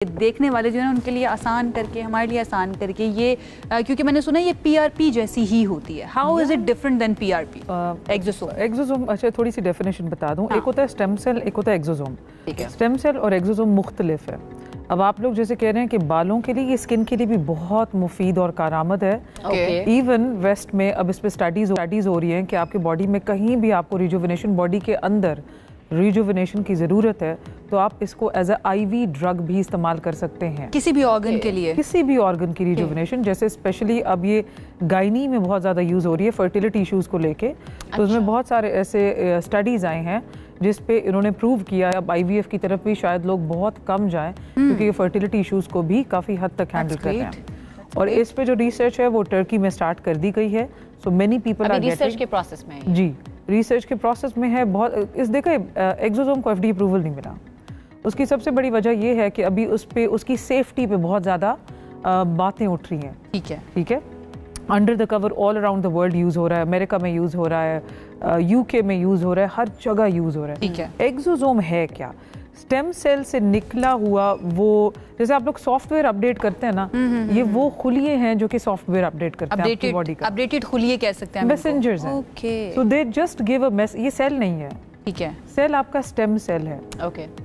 देखने वाले जो है उनके लिए आसान करके, हमारे लिए आसान करके ये क्योंकि मैंने सुना ये पीआरपी जैसी ही होती है। How is it different than PRP? Exosome अच्छा थोड़ी सी डेफिनेशन बता दूं। एक होता है स्टेम सेल, एक होता है एक्सोसोम। स्टेम सेल और एक्सोसोम मुख्तलिफ है। अब आप लोग जैसे कह रहे हैं कि बालों के लिए, ये स्किन के लिए भी बहुत मुफीद और कारआमद है। इवन वेस्ट में अब इस पर स्टडीज हो रही हैं कि आपकी बॉडी में कहीं भी आपको रिजुविनेशन, बॉडी के अंदर रिजुविनेशन की ज़रूरत है तो आप इसको एज अ आईवी ड्रग भी इस्तेमाल कर सकते हैं किसी भी ऑर्गन के लिए, किसी भी ऑर्गन की रिजुविनेशन। जैसे स्पेशली अब ये गायनी में बहुत ज़्यादा यूज़ हो रही है फर्टिलिटी इश्यूज़ को लेके। तो उसमें बहुत सारे ऐसे स्टडीज़ आए हैं जिस पे इन्होंने प्रूव किया अब आईवीएफ की तरफ भी शायद लोग बहुत कम जाएं क्योंकि ये फर्टिलिटी इश्यूज़ को भी काफ़ी हद तक हैंडल कर रहे हैं। और इस पे जो रिसर्च है वो टर्की में स्टार्ट कर दी गई है। So many people are research के प्रोसेस में है। जी, रिसर्च के प्रोसेस में है। बहुत इस देखे एक्सोसोम को एफडीए अप्रूवल नहीं मिला। उसकी सबसे बड़ी वजह यह है कि अभी उस पे उसकी सेफ्टी पे बहुत ज़्यादा बातें उठ रही हैं। ठीक है। Under the cover all around the world use हो रहा है, अमेरिका में यूज़ हो रहा है, यूके में यूज़ हो रहा है, हर जगह यूज़ हो रहा है। ठीक है। एक्सोसोम है क्या? स्टेम सेल से निकला हुआ वो, जैसे आप लोग सॉफ्टवेयर अपडेट करते हैं ना, ये वो खुलिये हैं जो कि सॉफ्टवेयर अपडेट करते हैं आपकी बॉडी का। अपडेटेड खुलिये कह सकते हैं, मैसेंजर्स हैं। So they just give a message. ये सेल नहीं है, ठीक है, सेल आपका स्टेम सेल है।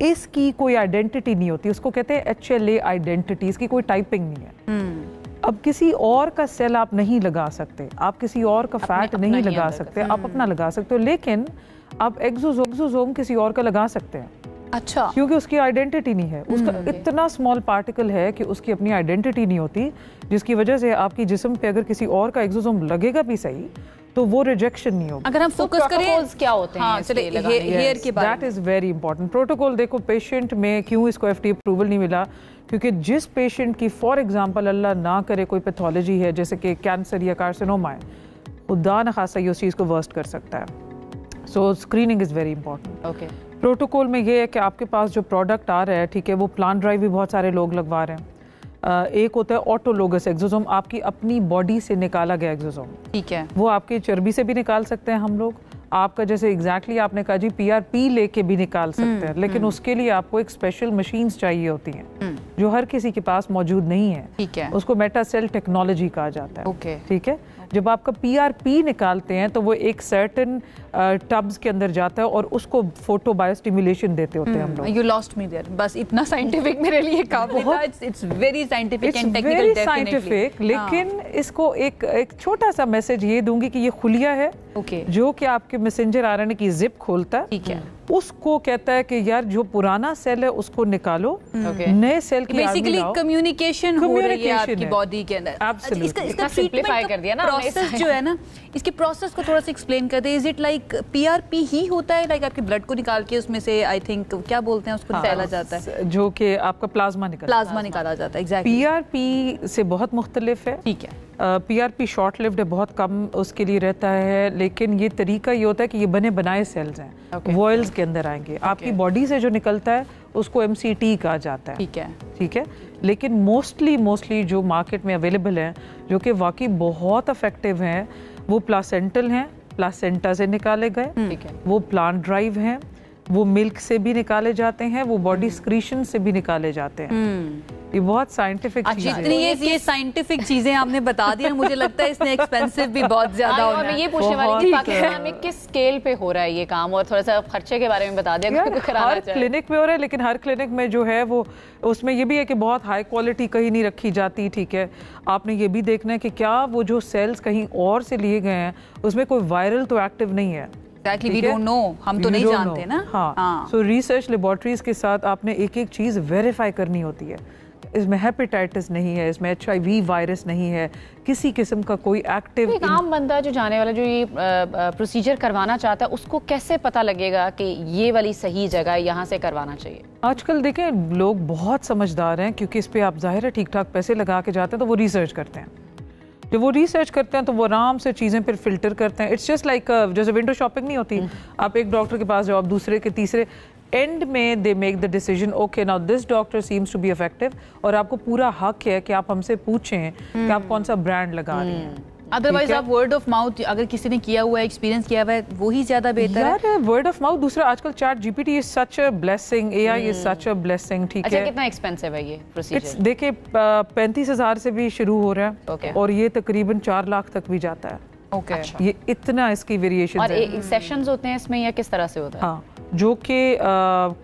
इसकी कोई आइडेंटिटी नहीं होती, उसको कहते हैं HLA आइडेंटिटी। इसकी कोई टाइपिंग नहीं है। अब किसी और का सेल आप नहीं लगा सकते, आप किसी और का फैट नहीं लगा सकते, आप अपना लगा सकते हो, लेकिन आप एक्सोसोम किसी और का लगा सकते हैं। अच्छा, क्योंकि उसकी आइडेंटिटी नहीं है। उसका इतना स्मॉल पार्टिकल है कि उसकी अपनी आइडेंटिटी नहीं होती, जिसकी वजह से आपकी जिस्म पे अगर किसी और का एक्सोसोम लगेगा भी सही तो वो रिजेक्शन नहीं होगा। अगर हम फोकस करें क्या होते हैं हेयर के बारे में, that is very important. Protocol देखो, पेशेंट में क्यों इसको एफडीए अप्रूवल नहीं मिला, क्योंकि जिस पेशेंट की फॉर एग्जांपल अल्लाह ना करे कोई पैथोलॉजी है जैसे कि कैंसर या कार्सिनोमा है, खुदा न खासा ये उस चीज़ को वर्स्ट कर सकता है। So screening is very important. Protocol में ये है कि आपके पास जो प्रोडक्ट आ रहा है, ठीक है, वो प्लांट ड्राइव भी बहुत सारे लोग लगवा रहे हैं। एक होता है ऑटोलोगस एक्सोसोम, आपकी अपनी बॉडी से निकाला गया एक्सोसोम। ठीक है, वो आपकी चर्बी से भी निकाल सकते हैं हम लोग। आपका जैसे एग्जैक्टली आपने कहा जी पीआरपी लेके भी निकाल सकते हैं, लेकिन उसके लिए आपको एक स्पेशल मशीन्स चाहिए होती हैं जो हर किसी के पास मौजूद नहीं है। ठीक है, उसको मेटासेल टेक्नोलॉजी कहा जाता है। ओके, ठीक है। जब आपका पीआरपी निकालते हैं तो वो एक सर्टेन टब्स के अंदर जाता है और उसको फोटो बायोस्टिमुलेशन देते होते हैं हम लोग। यू लॉस्ट मी देयर, बस इतना साइंटिफिक मेरे लिए काफी था। It's very scientific and technical, very scientific. लेकिन इसको एक छोटा सा मैसेज ये दूंगी कि ये खुलिया है, जो कि आपके मैसेंजर आरएनए की जिप खोलता है। ठीक है, उसको कहता है कि यार जो पुराना सेल है उसको निकालो, नए सेल की बेसिकली कम्युनिकेशन हो रही है आपकी बॉडी के अंदर। इसका सिंपलीफाई कर दिया ना प्रोसेस जो है ना, इसके प्रोसेस को थोड़ा सा एक्सप्लेन कर दे। इज इट लाइक पीआरपी ही होता है, लाइक आपके ब्लड को निकाल के उसमें से आई थिंक क्या बोलते हैं उसको निकाला जाता है, जो कि आपका प्लाज्मा निकाला जाता है। एग्जैक्टली, पीआरपी से बहुत मुख्तलिफ है। ठीक है, पीआरपी शॉर्ट लिव्ड है, बहुत कम उसके लिए रहता है, लेकिन ये तरीका ये होता है कि ये बने बनाए सेल्स हैं, वॉयल्स के अंदर आएंगे। आपकी बॉडी से जो निकलता है उसको MCT कहा जाता है। ठीक है। लेकिन मोस्टली जो मार्केट में अवेलेबल हैं, जो कि वाकई बहुत इफेक्टिव हैं, वो प्लासेंटल हैं, प्लासेंटा से निकाले गए, वो प्लांट ड्राइव हैं, वो मिल्क से भी निकाले जाते हैं, वो बॉडी स्क्रीशन से भी निकाले जाते हैं। ये बहुत साइंटिफिक चीज़ है। जितनी ये साइंटिफिक चीजें आपने बता दी, मुझे लगता है इसने एक्सपेंसिव भी बहुत ज्यादा होना है। मैं ये पूछने वाली थी, पाकिस्तान में किस स्केल पे हो रहा है ये काम, और थोड़ा सा खर्चे के बारे में बता दिया। हर क्लिनिक में हो रहा है, लेकिन हर क्लिनिक में जो है वो उसमें ये भी है कि बहुत हाई क्वालिटी कहीं नहीं रखी जाती। ठीक है, आपने ये भी देखना है कि क्या वो जो सेल्स कहीं और से लिए गए हैं उसमें कोई वायरल तो एक्टिव नहीं है। Exactly, we don't know, हम तो नहीं जानते ना। हाँ, सो रिसर्च लेबोरेटरीज के साथ आपने एक एक चीज़ वेरीफाई करनी होती है। इसमें हेपेटाइटिस नहीं है, इसमें HIV वायरस नहीं है, किसी किस्म का कोई एक्टिव। एक आम बंदा जो जाने वाला, जो ये प्रोसीजर करवाना चाहता है, उसको कैसे पता लगेगा कि ये वाली सही जगह यहाँ से करवाना चाहिए? आजकल देखें लोग बहुत समझदार हैं, क्योंकि इस पर आप जाहिर है ठीक ठाक पैसे लगा के जाते हैं तो वो रिसर्च करते हैं। जब वो रिसर्च करते हैं तो वो आराम से चीज़ें फिर फिल्टर करते हैं। इट्स जस्ट लाइक जैसे विंडो शॉपिंग नहीं होती, आप एक डॉक्टर के पास जाओ, आप दूसरे के तीसरे, एंड में they make the decision, okay now this doctor seems to be effective, और आपको पूरा हक है कि आप हमसे पूछें कि आप कौन सा ब्रांड लगा रहे हैं। अदरवाइज आप वर्ड ऑफ माउथ अगर किसी ने किया हुआ है, एक्सपीरियंस किया हुआ है, वो ही ज्यादा बेहतर है। यार वर्ड ऑफ माउथ, दूसरा आजकल chat GPT is such a blessing, AI is such a blessing. ठीक है, कितना एक्सपेंसिव है ये प्रोसीजर? देखिए 35,000 से भी शुरू हो रहा है और ये तकरीबन 4 लाख तक भी जाता है। ओके, ये इतना इसकी वेरिएशन और सेशंस होते हैं इसमें या किस तरह से होता है? हाँ, जो कि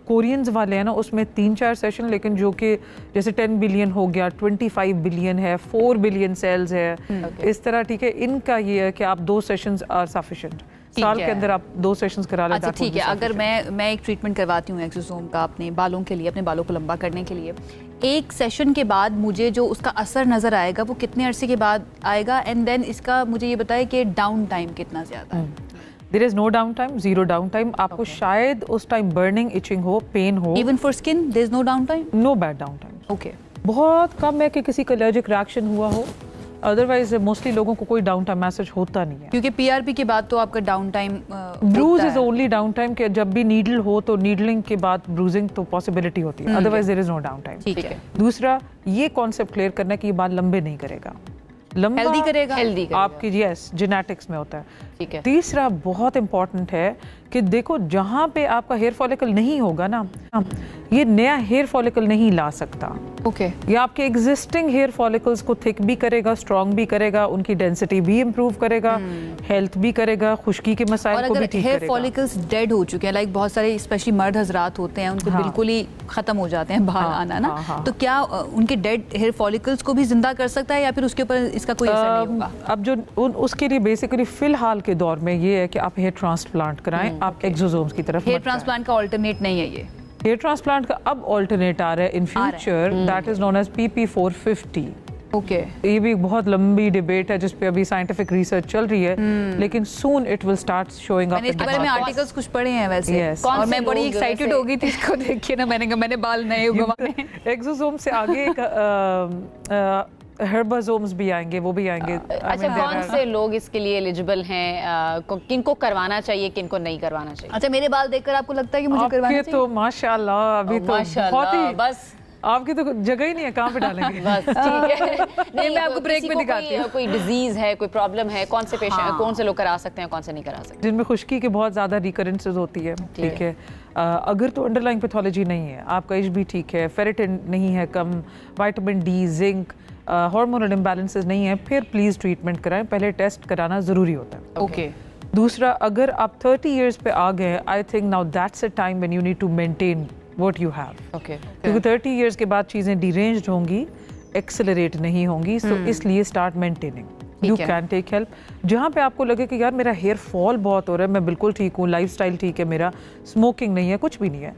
कोरियंस वाले हैं ना उसमें 3-4 सेशन, लेकिन जो कि जैसे 10 बिलियन हो गया, 25 बिलियन है, 4 बिलियन सेल्स है, इस तरह। ठीक है, इनका ये है कि आप 2 सेशंस आर सफिशिएंट, साल के अंदर आप 2 सेशंस करा लें। अच्छा ठीक है, अगर मैं एक ट्रीटमेंट करवाती हूँ एक्सोसोम का अपने बालों के लिए, अपने बालों को लंबा करने के लिए, एक सेशन के बाद मुझे जो उसका असर नजर आएगा वो कितने अरसे के बाद आएगा? एंड देन इसका मुझे ये बताए कि डाउन टाइम कितना ज्यादा है? There is no down time, zero down time. आपको शायद उस टाइम बर्निंग, इचिंग हो, पेन हो। Even for skin, there is no down time? No bad down time. Okay. बहुत कम है कि किसी का एलर्जिक रिएक्शन हुआ हो, अदरवाइज मोस्टली लोगों को कोई डाउन टाइम मैसेज होता नहीं है। क्योंकि पीआरपी के बाद तो आपका down time bruise is only down time, कि जब भी नीडल हो तो नीडलिंग के बाद ब्रूजिंग तो पॉसिबिलिटी होती है, otherwise there is no down time. ठीक है। दूसरा ये कॉन्सेप्ट क्लियर करना कि ये बाल लंबे नहीं करेगा, लंबा हेल्दी करेगा, आपकी यस जेनेटिक्स में होता है। ठीक है। तीसरा बहुत इंपॉर्टेंट है कि देखो जहाँ पे आपका हेयर फॉलिकल नहीं होगा ना, ये नया हेयर फॉलिकल नहीं ला सकता। ओके। ये आपके एग्जिस्टिंग हेयर फॉलिकल्स को थिक भी करेगा, स्ट्रॉन्ग भी करेगा, उनकी डेंसिटी भी इंप्रूव करेगा, हेल्थ भी करेगा, खुश्की के मसाइल को भी ठीक करेगा। हेयर फॉलिकल्स डेड हो चुके हैं, लाइक बहुत सारे स्पेशली मर्द हजरात होते हैं, उनको बिल्कुल ही खत्म हो जाते हैं बाल आना ना, तो क्या उनके डेड हेयर फॉलिकल्स को भी जिंदा कर सकता है या फिर उसके ऊपर इसका कोई असर नहीं होगा? अब जो उसके लिए बेसिकली फिलहाल के दौर में ये है कि आप हेयर ट्रांसप्लांट कराएं, आप एक्सोसोम्स की तरफ। हेयर ट्रांसप्लांट का ऑल्टरनेट नहीं है ये? हेयर ट्रांसप्लांट का अब ऑल्टरनेट आ रहा है in future, that is known as PP450। Okay. ये भी बहुत लंबी डिबेट है जिस पे अभी साइंटिफिक रिसर्च चल रही है, लेकिन soon it will start showing up. मैंने इसके बारे में आर्टिकल्स कुछ पढ़े हैं वैसे, और मैं बड़ी एक्साइटेड हो गई थी इसको देख के ना, मैंने बाल नए उगवाने। एक्सोसोम से आगे एक हर्बाजोम्स भी आएंगे, वो भी आएंगे। अच्छा, कौन से लोग इसके लिए एलिजिबल हैं, किनको करवाना चाहिए, किनको नहीं करवाना चाहिए? अच्छा, मेरे बाल देखकर आपको लगता है कि मुझे करवाना चाहिए? तो माशाल्लाह अभी तो बहुत ही, बस आपकी तो जगह ही नहीं है, कहाँ पे डालेंगे? बस ठीक है। नहीं, मैं आपको ब्रेक में दिखाती हूँ। कोई डिजीज है, कोई प्रॉब्लम है, कौन से पेशेंट, कौन से लोग करा सकते हैं, कौन से नहीं करा सकते? जिनमें खुश्की के बहुत ज्यादा रिकरेंसेस होती है। ठीक है, अगर तो अंडरलाइंग पैथोलॉजी नहीं है, आपका एज भी ठीक है, फेरेटिन नहीं है कम, vitamin D, zinc, hormonal imbalances नहीं है, फिर प्लीज ट्रीटमेंट कराएं, पहले टेस्ट कराना जरूरी होता है। ओके। दूसरा, अगर आप 30 इयर्स पे आ गए, I think now that's a time when you need to maintain what you have. Okay. क्योंकि 30 इयर्स के बाद चीजें डिरेंज्ड होंगी, एक्सेलरेट नहीं होंगी, तो इसलिए start maintaining. You can take help. जहाँ पे आपको लगे कि यार मेरा हेयर फॉल बहुत हो रहा है, मैं बिल्कुल ठीक हूँ, लाइफस्टाइल ठीक है, मेरा स्मोकिंग नहीं है, कुछ भी नहीं है,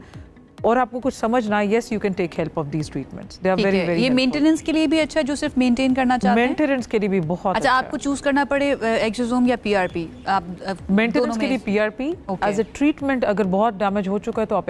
और आपको कुछ समझना है, yes you can take help of these treatments, they are very very. ये मेंटेनेंस के लिए भी अच्छा है, जो सिर्फ मेंटेन करना चाहते हैं? मेंटेनेंस के लिए भी बहुत अच्छा। आपको चूज करना पड़े एक्सोसोम या पीआरपी? आप मेंटेनेंस के लिए पीआरपी, एज अ ट्रीटमेंट अगर बहुत डैमेज हो चुका है तो आप